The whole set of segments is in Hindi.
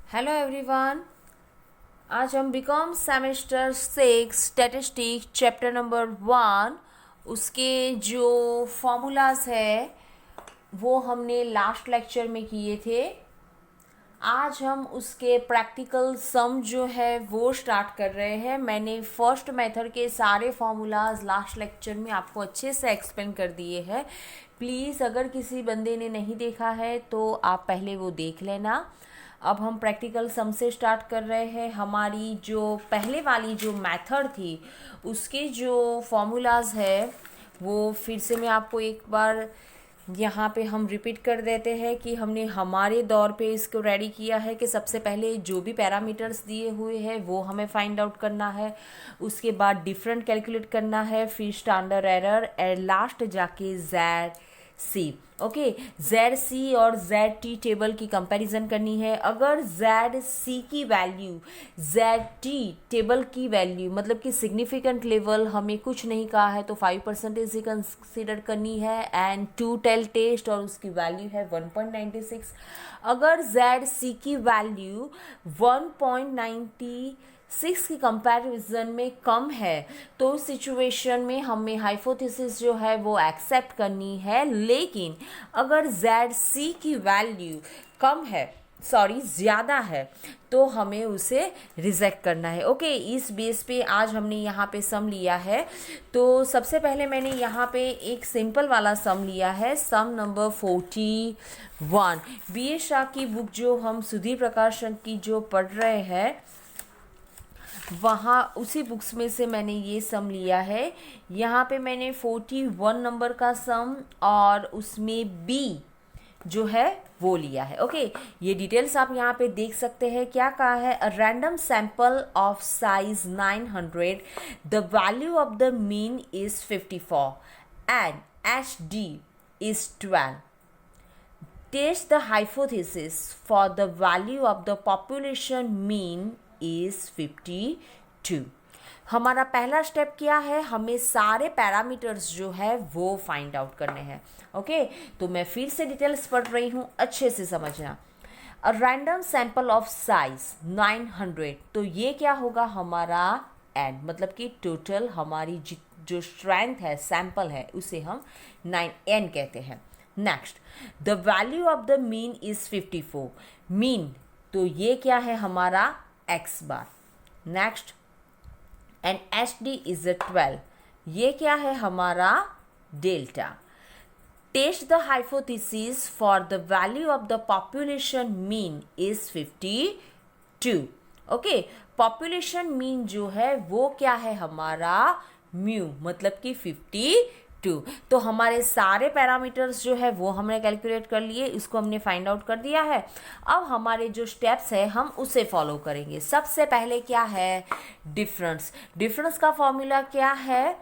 Hello everyone. आज हम BCom semester 6 statistics chapter number 1 उसके जो फॉर्मूलाज है वो हमने लास्ट लेक्चर में किए थे। आज हम उसके प्रैक्टिकल सम जो है वो स्टार्ट कर रहे हैं। मैंने फर्स्ट मेथड के सारे फॉर्मूलाज लास्ट लेक्चर में आपको अच्छे से एक्सप्लेन कर दिए हैं। प्लीज़ अगर किसी बंदे ने नहीं देखा है तो आप पहले वो देख लेना। अब हम प्रैक्टिकल सम से स्टार्ट कर रहे हैं। हमारी जो पहले वाली जो मेथड थी उसके जो फॉर्मूलाज है वो फिर से मैं आपको एक बार यहाँ पे हम रिपीट कर देते हैं कि हमने हमारे दौर पे इसको रेडी किया है कि सबसे पहले जो भी पैरामीटर्स दिए हुए हैं वो हमें फाइंड आउट करना है, उसके बाद डिफरेंट कैलकुलेट करना है, फिर स्टैंडर्ड एरर एंड लास्ट जाके Z C. Okay, Z C और जेड टी टेबल की कंपैरिजन करनी है। अगर जेड सी की वैल्यू जेड टी टेबल की वैल्यू मतलब कि सिग्निफिकेंट लेवल हमें कुछ नहीं कहा है तो 5% ही कंसिडर करनी है एंड 2 टेल टेस्ट और उसकी वैल्यू है 1.96। अगर जेड सी की वैल्यू 1.96 की कंपैरिजन में कम है तो उस सिचुएशन में हमें हाइपोथेसिस जो है वो एक्सेप्ट करनी है। लेकिन अगर ZC की वैल्यू कम है ज़्यादा है तो हमें उसे रिजेक्ट करना है। ओके, इस बेस पे आज हमने यहाँ पे सम लिया है। तो सबसे पहले मैंने यहाँ पे एक सिंपल वाला सम लिया है, सम नंबर 41। BA शाह की बुक जो हम सुधीर प्रकाशन की जो पढ़ रहे हैं वहाँ उसी बुक्स में से मैंने ये सम लिया है। यहाँ पे मैंने 41 नंबर का सम और उसमें बी जो है वो लिया है। ओके, ये डिटेल्स आप यहाँ पे देख सकते हैं। क्या कहा है, a random sample of size 900, the value of the mean is 54 and HD is 12. Test the hypothesis for the value of the population mean is 52. हमारा पहला स्टेप क्या है, हमें सारे पैरामीटर्स जो है वो फाइंड आउट करने हैं। ओके, तो मैं फिर से डिटेल्स पढ़ रही हूँ, अच्छे से समझना। A random sample of size 900, तो ये क्या होगा हमारा एन, मतलब कि टोटल हमारी जो स्ट्रेंथ है सैंपल है उसे हम 9n कहते हैं। Next, the value of the mean is 54, mean तो ये क्या है हमारा x बार। नेक्स्ट, एंड HD इज 12, ये क्या है हमारा delta. Test the hypothesis for the value of the population mean is 52। Okay, population mean जो है वो क्या है हमारा म्यू, मतलब कि 52। तो हमारे सारे पैरामीटर्स जो है वो हमने कैलकुलेट कर लिए, इसको हमने फाइंड आउट कर दिया है। अब हमारे जो स्टेप्स है हम उसे फॉलो करेंगे। सबसे पहले क्या है, डिफरेंस का फॉर्मूला क्या है,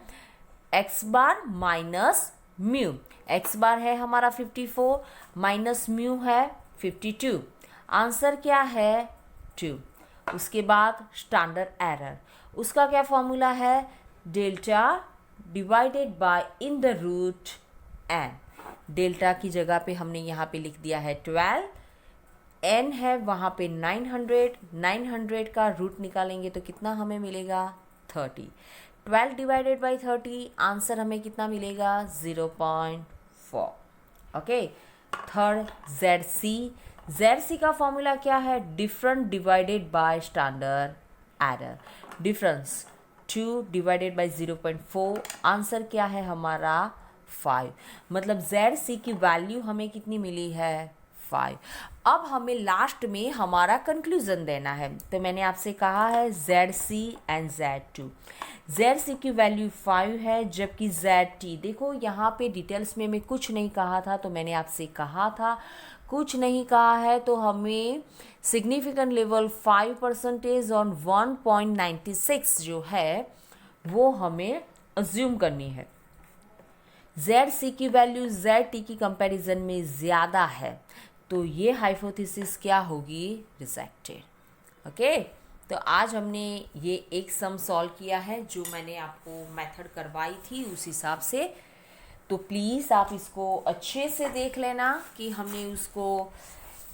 x बार माइनस म्यू। x बार है हमारा 54 माइनस म्यू है 52, आंसर क्या है 2। उसके बाद स्टैंडर्ड एरर, उसका क्या फॉर्मूला है, delta divided by in the root n। Delta की जगह पे हमने यहाँ पे लिख दिया है 12, n है वहाँ पे 900 का रूट निकालेंगे तो कितना हमें मिलेगा 30। 12 डिवाइडेड बाई 30, आंसर हमें कितना मिलेगा 0.4। ओके, थर्ड ZC का फॉर्मूला क्या है, different divided by standard error. Difference 2 divided by 0.4, answer क्या है हमारा 5, मतलब ZC की वैल्यू हमें कितनी मिली है 5। अब हमें लास्ट में हमारा कंक्लूजन देना है, तो मैंने आपसे कहा है ZC एंड Z2। ZC की वैल्यू 5 है जबकि ZT, देखो यहाँ पे डिटेल्स में मैं कुछ नहीं कहा था, तो मैंने आपसे कहा था कुछ नहीं कहा है तो हमें सिग्निफिकेंट लेवल 5% ऑन 1.96 जो है वो हमें अज्यूम करनी है। ZC की वैल्यू ZT की कंपैरिजन में ज़्यादा है तो ये हाइपोथेसिस क्या होगी, रिजेक्टेड। ओके, तो आज हमने ये एक सम सॉल्व किया है जो मैंने आपको मेथड करवाई थी उस हिसाब से। तो प्लीज़ आप इसको अच्छे से देख लेना कि हमने उसको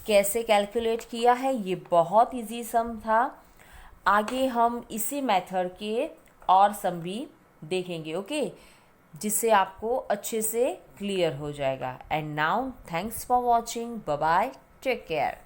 कैसे कैलकुलेट किया है, ये बहुत इजी सम था। आगे हम इसी मेथड के और सम भी देखेंगे, ओके, जिससे आपको अच्छे से क्लियर हो जाएगा। And now thanks for watching, bye bye, take care.